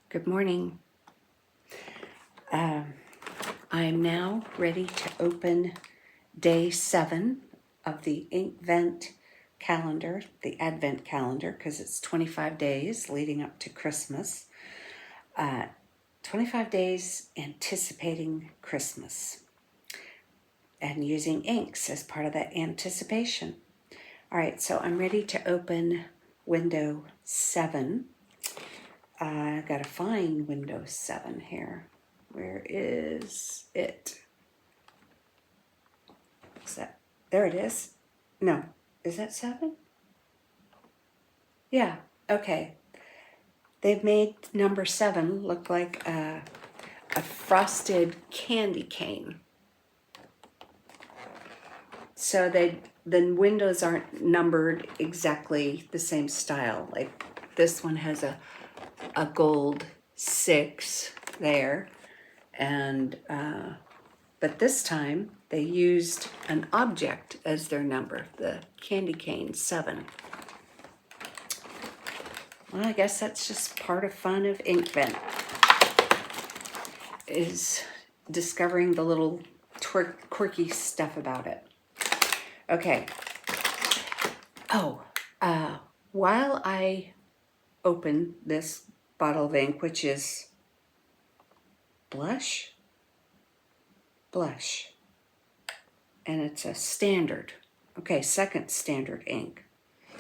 Good morning. I'm now ready to open day 7 of the Inkvent calendar, the Advent calendar, because it's 25 days leading up to Christmas. 25 days anticipating Christmas and using inks as part of that anticipation. All right, so I'm ready to open window 7. I gotta find window 7 here. Where is it? Is that, there it is. No, is that 7? Yeah, okay. They've made number 7 look like a frosted candy cane. So the windows aren't numbered exactly the same style. Like this one has a gold 6 there, and but this time they used an object as their number, the candy cane 7. Well, I guess that's just part of fun of Inkvent, is discovering the little quirky stuff about it. Okay. Oh, while I open this bottle of ink, which is blush, and it's a standard. Okay, second standard ink.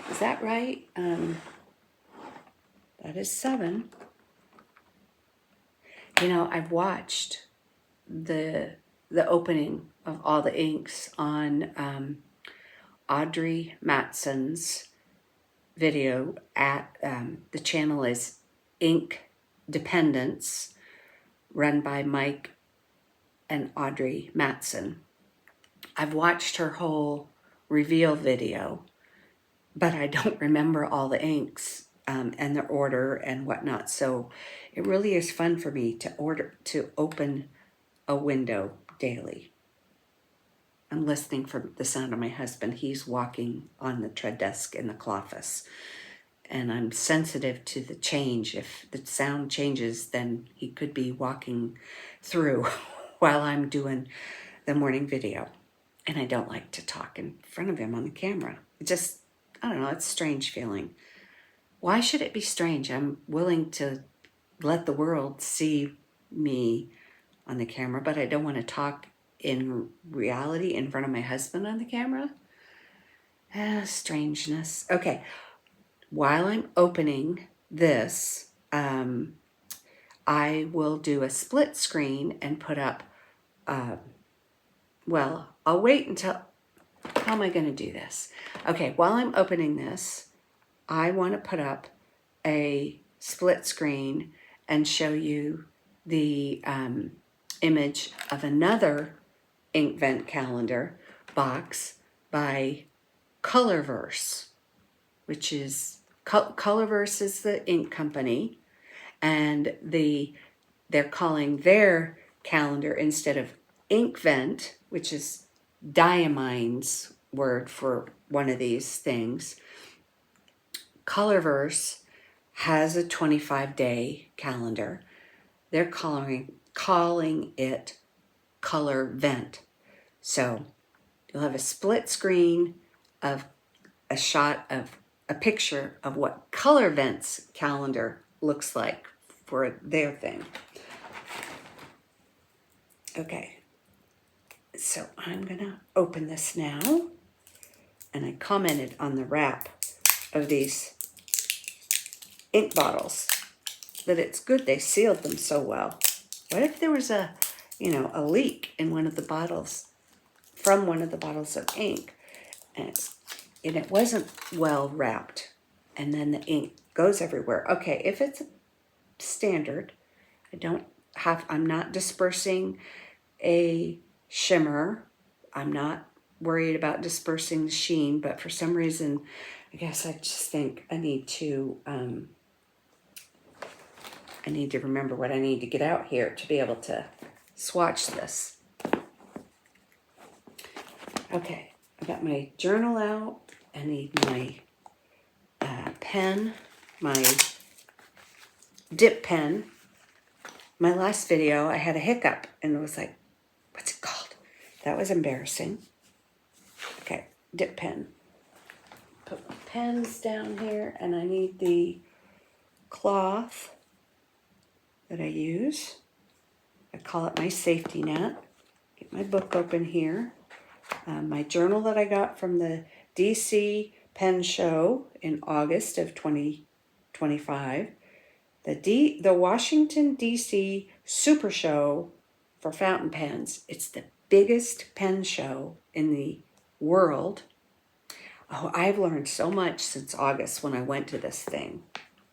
Is that right? That is 7. You know, I've watched the opening of all the inks on Audrey Matteson's video at the channel is Ink Dependence, run by Mike and Audrey Matteson. I've watched her whole reveal video, but I don't remember all the inks and their order and whatnot. So it really is fun for me to open a window daily. I'm listening for the sound of my husband. He's walking on the tread desk in the office, and I'm sensitive to the change. If the sound changes, then he could be walking through while I'm doing the morning video. And I don't like to talk in front of him on the camera. It just, I don't know, it's a strange feeling. Why should it be strange? I'm willing to let the world see me on the camera, but I don't want to talk in reality in front of my husband on the camera. Strangeness. Okay, while I'm opening this, I will do a split screen and put up, well, I'll wait until, how am I going to do this? Okay, while I'm opening this, I want to put up a split screen and show you the image of another Inkvent calendar box by Colorverse, which is, Colorverse is the ink company, and they're calling their calendar, instead of Inkvent, which is Diamine's word for one of these things, Colorverse has a 25-day calendar. They're calling it Colorvent. So you'll have a split screen of a shot of a picture of what Colorvent's calendar looks like for their thing. Okay, so I'm gonna open this now, and I commented on the wrap of these ink bottles that it's good they sealed them so well. What if there was a leak in one of the bottles, from one of the bottles of ink, and it wasn't well wrapped, and then the ink goes everywhere? Okay, if it's a standard, I'm not dispersing a shimmer. I'm not worried about dispersing the sheen, but for some reason, I guess I just think I need to remember what I need to get out here to be able to swatch this. Okay, I got my journal out. I need my pen, my dip pen my last video, I had a hiccup and it was like, what's it called? That was embarrassing. Okay, dip pen. Put my pens down here, and I need the cloth that I use. I call it my safety net. Get my book open here. My journal that I got from the DC Pen Show in August of 2025. The Washington DC Super Show for fountain pens. It's the biggest pen show in the world. Oh, I've learned so much since August when I went to this thing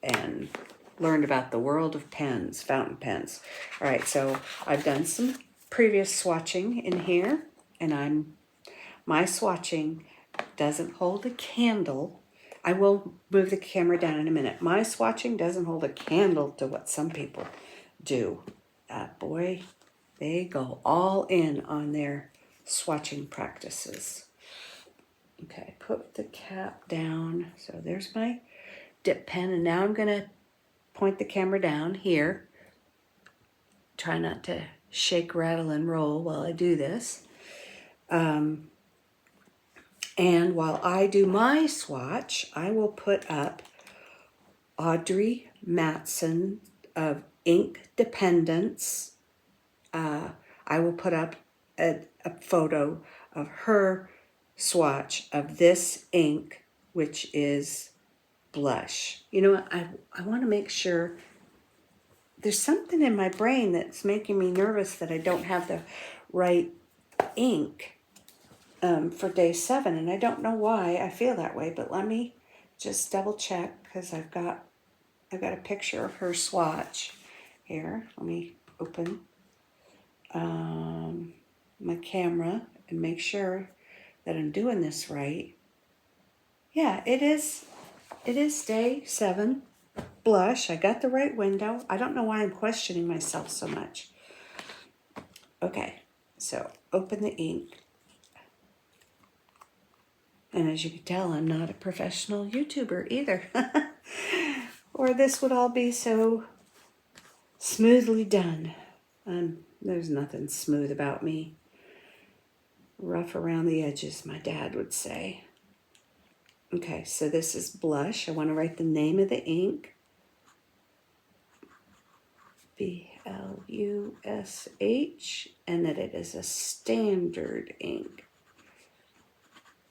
and learned about the world of pens, fountain pens. All right, so I've done some previous swatching in here, and my swatching doesn't hold a candle. I will move the camera down in a minute. My swatching doesn't hold a candle to what some people do. Boy, they go all in on their swatching practices. Okay, put the cap down. So there's my dip pen, and now I'm gonna point the camera down here. Try not to shake, rattle, and roll while I do this. And while I do my swatch, I will put up Audrey Matteson of Ink Dependence. I will put up a photo of her swatch of this ink, which is blush. You know what? I want to make sure. There's something in my brain that's making me nervous that I don't have the right ink for day 7, and I don't know why I feel that way, but let me just double check, because I've got a picture of her swatch here. Let me open my camera and make sure that I'm doing this right. Yeah, it is day 7 blush. I got the right window. I don't know why I'm questioning myself so much. Okay, so open the ink. And as you can tell, I'm not a professional YouTuber either. Or this would all be so smoothly done. There's nothing smooth about me. Rough around the edges, my dad would say. Okay, so this is blush. I want to write the name of the ink. B-L-U-S-H, and that it is a standard ink.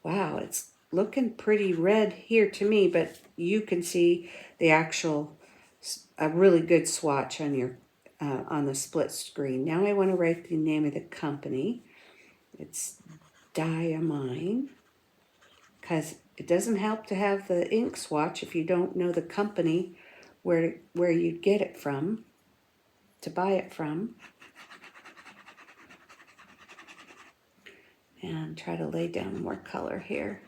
Wow, it's looking pretty red here to me, but you can see the actual, a really good swatch on your on the split screen. Now I want to write the name of the company. It's Diamine, because it doesn't help to have the ink swatch if you don't know the company where you'd get it from, to buy it from. And try to lay down more color here.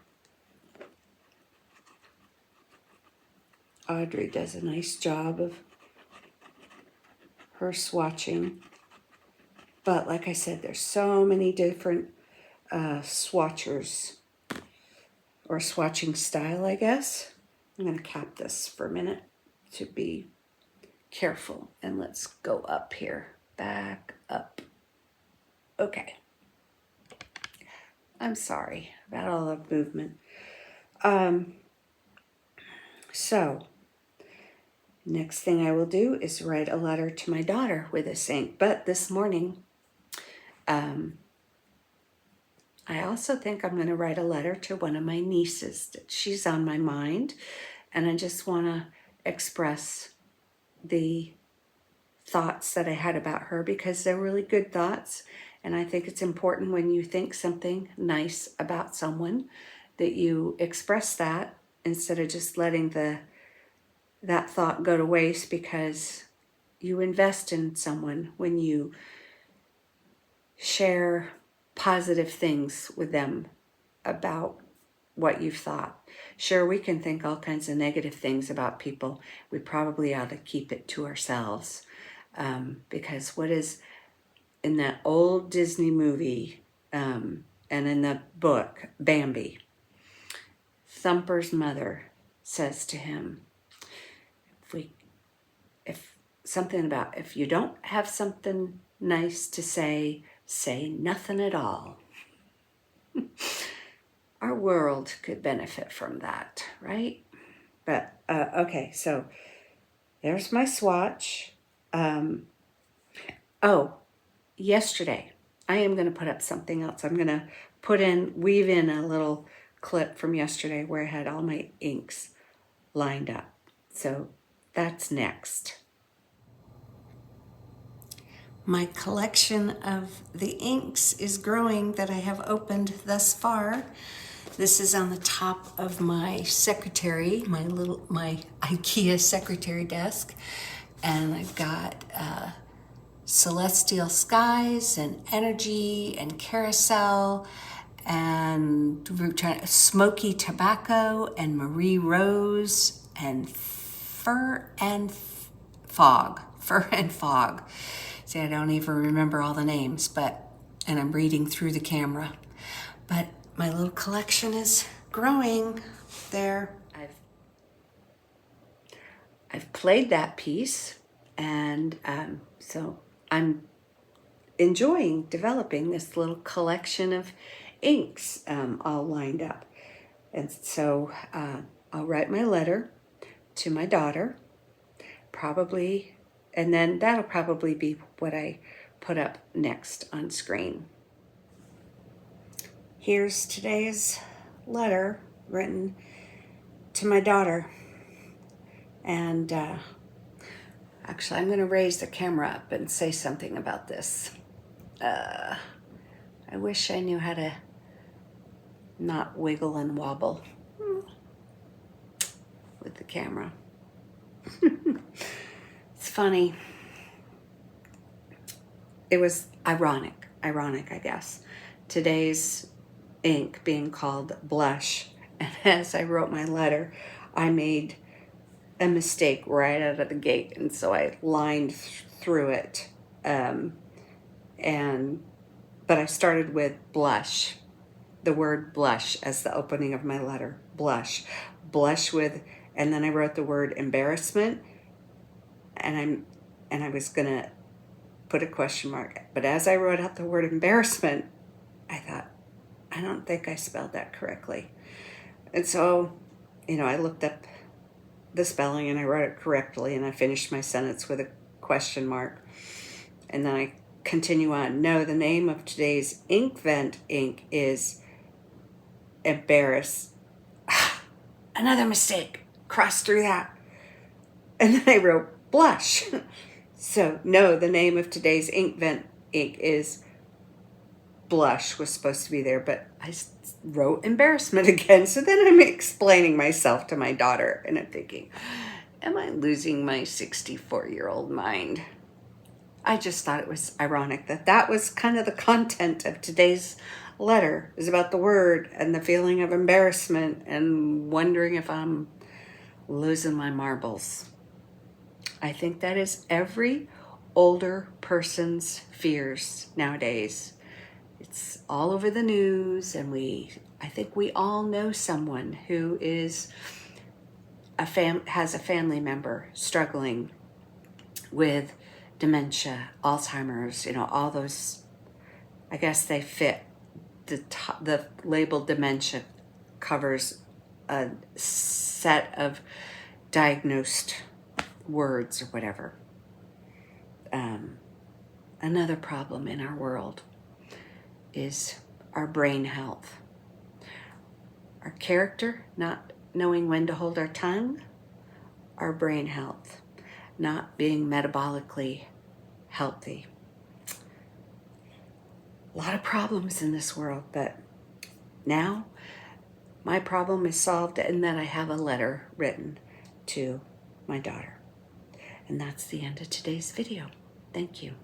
Audrey does a nice job of her swatching. But like I said, there's so many different swatchers, or swatching style, I guess. I'm going to cap this for a minute to be careful. And let's go up here. Back up. Okay. I'm sorry about all the movement. So, next thing I will do is write a letter to my daughter with this ink. But this morning, I also think I'm going to write a letter to one of my nieces. She's on my mind, and I just want to express the thoughts that I had about her, because they're really good thoughts. And I think it's important when you think something nice about someone that you express that, instead of just letting that thought go to waste, because you invest in someone when you share positive things with them about what you've thought. Sure, we can think all kinds of negative things about people. We probably ought to keep it to ourselves, because what is in that old Disney movie and in the book, Bambi, Thumper's mother says to him, if something about if you don't have something nice to say, say nothing at all. Our world could benefit from that, right? But, okay, so there's my swatch. Oh, yesterday, I am going to put up something else. I'm going to weave in a little clip from yesterday where I had all my inks lined up. So that's next. My collection of the inks is growing that I have opened thus far. This is on the top of my secretary, my IKEA secretary desk. And I've got Celestial Skies and Energy and Carousel and Smoky Tobacco and Marie Rose and Fur and Fog. See, I don't even remember all the names, and I'm reading through the camera. But my little collection is growing there. I've played that piece, and so I'm enjoying developing this little collection of inks all lined up. And so I'll write my letter to my daughter, probably, and then that'll probably be what I put up next on screen. Here's today's letter written to my daughter. And actually, I'm going to raise the camera up and say something about this. I wish I knew how to not wiggle and wobble with the camera. It's funny. It was ironic, I guess. Today's ink being called blush. And as I wrote my letter, I made a mistake right out of the gate. And so I lined through it. But I started with blush, the word blush as the opening of my letter, blush with, and then I wrote the word embarrassment, and I was gonna put a question mark. But as I wrote out the word embarrassment, I thought, I don't think I spelled that correctly. And so, I looked up the spelling and I wrote it correctly, and I finished my sentence with a question mark. And then I continue on. No, the name of today's Inkvent ink is Embarrass. Another mistake. Crossed through that. And then I wrote blush. So, no, the name of today's Inkvent ink is blush, was supposed to be there, but I wrote embarrassment again. So then I'm explaining myself to my daughter, and I'm thinking, am I losing my 64-year-old mind? I just thought it was ironic that was kind of the content of today's letter, is about the word and the feeling of embarrassment and wondering if I'm losing my marbles. I think that is every older person's fears nowadays. It's all over the news, and I think we all know someone who is has a family member struggling with dementia, Alzheimer's, all those. I guess they fit the label dementia covers a set of diagnosed words or whatever. Another problem in our world is our brain health. Our character, not knowing when to hold our tongue. Our brain health, not being metabolically healthy. A lot of problems in this world, but now my problem is solved in that I have a letter written to my daughter. And that's the end of today's video. Thank you.